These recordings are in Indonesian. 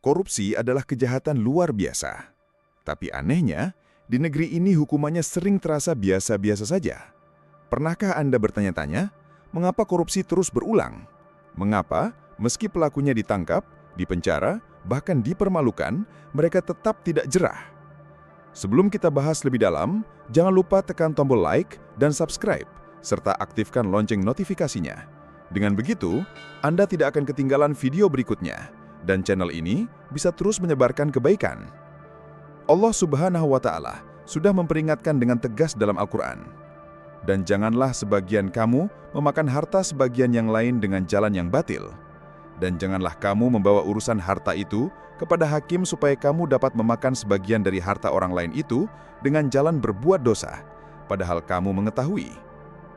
Korupsi adalah kejahatan luar biasa. Tapi anehnya, di negeri ini hukumannya sering terasa biasa-biasa saja. Pernahkah Anda bertanya-tanya, mengapa korupsi terus berulang? Mengapa, meski pelakunya ditangkap, dipenjara, bahkan dipermalukan, mereka tetap tidak jerah? Sebelum kita bahas lebih dalam, jangan lupa tekan tombol like dan subscribe, serta aktifkan lonceng notifikasinya. Dengan begitu, Anda tidak akan ketinggalan video berikutnya, dan channel ini bisa terus menyebarkan kebaikan. Allah Subhanahu wa Ta'ala sudah memperingatkan dengan tegas dalam Al-Quran. Dan janganlah sebagian kamu memakan harta sebagian yang lain dengan jalan yang batil. Dan janganlah kamu membawa urusan harta itu kepada hakim supaya kamu dapat memakan sebagian dari harta orang lain itu dengan jalan berbuat dosa, padahal kamu mengetahui.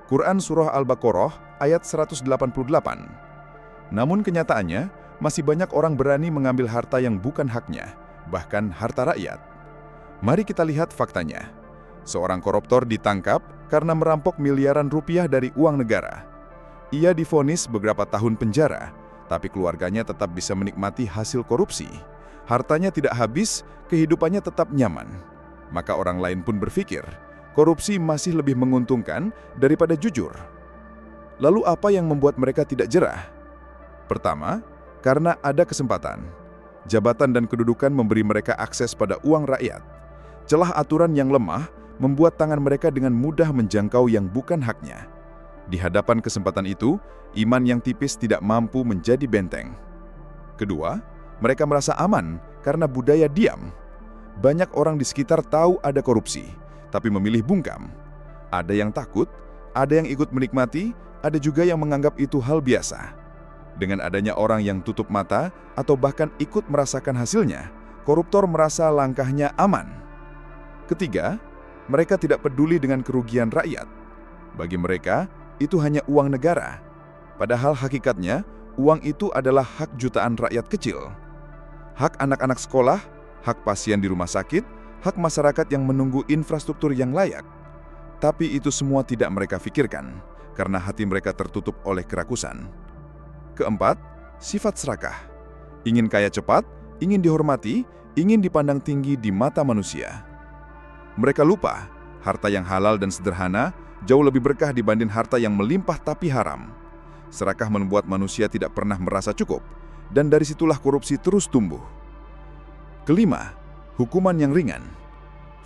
Quran Surah Al-Baqarah ayat 188. Namun kenyataannya, masih banyak orang berani mengambil harta yang bukan haknya, bahkan harta rakyat. Mari kita lihat faktanya. Seorang koruptor ditangkap karena merampok miliaran rupiah dari uang negara. Ia divonis beberapa tahun penjara, tapi keluarganya tetap bisa menikmati hasil korupsi. Hartanya tidak habis, kehidupannya tetap nyaman. Maka orang lain pun berpikir, korupsi masih lebih menguntungkan daripada jujur. Lalu apa yang membuat mereka tidak jerah? Pertama, karena ada kesempatan. Jabatan dan kedudukan memberi mereka akses pada uang rakyat. Celah aturan yang lemah membuat tangan mereka dengan mudah menjangkau yang bukan haknya. Di hadapan kesempatan itu, iman yang tipis tidak mampu menjadi benteng. Kedua, mereka merasa aman karena budaya diam. Banyak orang di sekitar tahu ada korupsi, tapi memilih bungkam. Ada yang takut, ada yang ikut menikmati, ada juga yang menganggap itu hal biasa. Dengan adanya orang yang tutup mata atau bahkan ikut merasakan hasilnya, koruptor merasa langkahnya aman. Ketiga, mereka tidak peduli dengan kerugian rakyat. Bagi mereka, itu hanya uang negara. Padahal hakikatnya, uang itu adalah hak jutaan rakyat kecil. Hak anak-anak sekolah, hak pasien di rumah sakit, hak masyarakat yang menunggu infrastruktur yang layak. Tapi itu semua tidak mereka pikirkan, karena hati mereka tertutup oleh kerakusan. Keempat, sifat serakah. Ingin kaya cepat, ingin dihormati, ingin dipandang tinggi di mata manusia. Mereka lupa, harta yang halal dan sederhana jauh lebih berkah dibanding harta yang melimpah tapi haram. Serakah membuat manusia tidak pernah merasa cukup, dan dari situlah korupsi terus tumbuh. Kelima, hukuman yang ringan.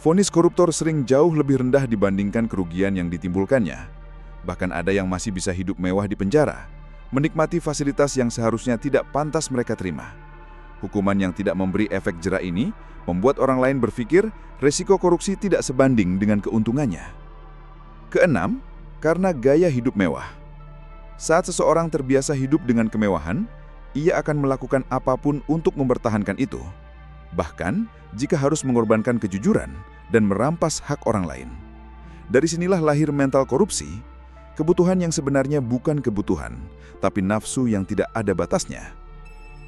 Vonis koruptor sering jauh lebih rendah dibandingkan kerugian yang ditimbulkannya. Bahkan ada yang masih bisa hidup mewah di penjara, menikmati fasilitas yang seharusnya tidak pantas mereka terima. Hukuman yang tidak memberi efek jera ini membuat orang lain berpikir resiko korupsi tidak sebanding dengan keuntungannya. Keenam, karena gaya hidup mewah. Saat seseorang terbiasa hidup dengan kemewahan, ia akan melakukan apapun untuk mempertahankan itu. Bahkan jika harus mengorbankan kejujuran dan merampas hak orang lain. Dari sinilah lahir mental korupsi. Kebutuhan yang sebenarnya bukan kebutuhan, tapi nafsu yang tidak ada batasnya.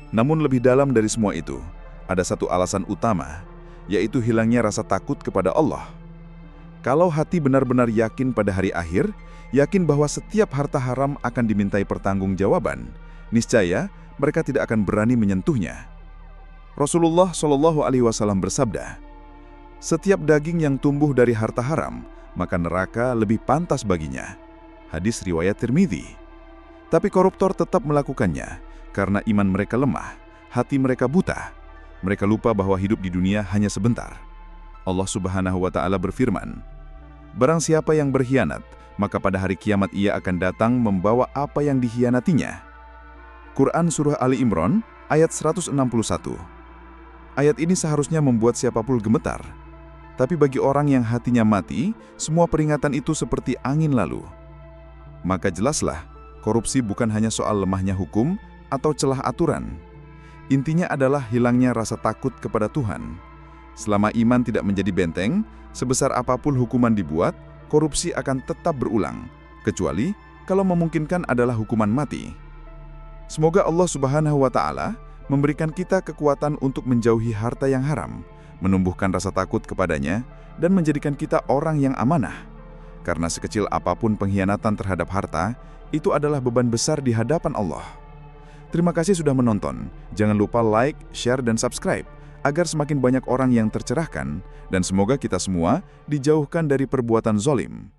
Namun lebih dalam dari semua itu, ada satu alasan utama, yaitu hilangnya rasa takut kepada Allah. Kalau hati benar-benar yakin pada hari akhir, yakin bahwa setiap harta haram akan dimintai pertanggungjawaban, niscaya mereka tidak akan berani menyentuhnya. Rasulullah SAW bersabda, "Setiap daging yang tumbuh dari harta haram, maka neraka lebih pantas baginya." Hadis riwayat Tirmidzi. Tapi koruptor tetap melakukannya karena iman mereka lemah, hati mereka buta. Mereka lupa bahwa hidup di dunia hanya sebentar. Allah Subhanahu wa Ta'ala berfirman, "Barang siapa yang berkhianat, maka pada hari kiamat ia akan datang membawa apa yang dikhianatinya." Quran Surah Ali Imran ayat 161. Ayat ini seharusnya membuat siapapun gemetar. Tapi bagi orang yang hatinya mati, semua peringatan itu seperti angin lalu. Maka jelaslah, korupsi bukan hanya soal lemahnya hukum atau celah aturan. Intinya adalah hilangnya rasa takut kepada Tuhan. Selama iman tidak menjadi benteng, sebesar apapun hukuman dibuat, korupsi akan tetap berulang, kecuali kalau memungkinkan adalah hukuman mati. Semoga Allah Subhanahu wa Ta'ala memberikan kita kekuatan untuk menjauhi harta yang haram, menumbuhkan rasa takut kepadanya, dan menjadikan kita orang yang amanah. Karena sekecil apapun pengkhianatan terhadap harta, itu adalah beban besar di hadapan Allah. Terima kasih sudah menonton. Jangan lupa like, share, dan subscribe agar semakin banyak orang yang tercerahkan dan semoga kita semua dijauhkan dari perbuatan zolim.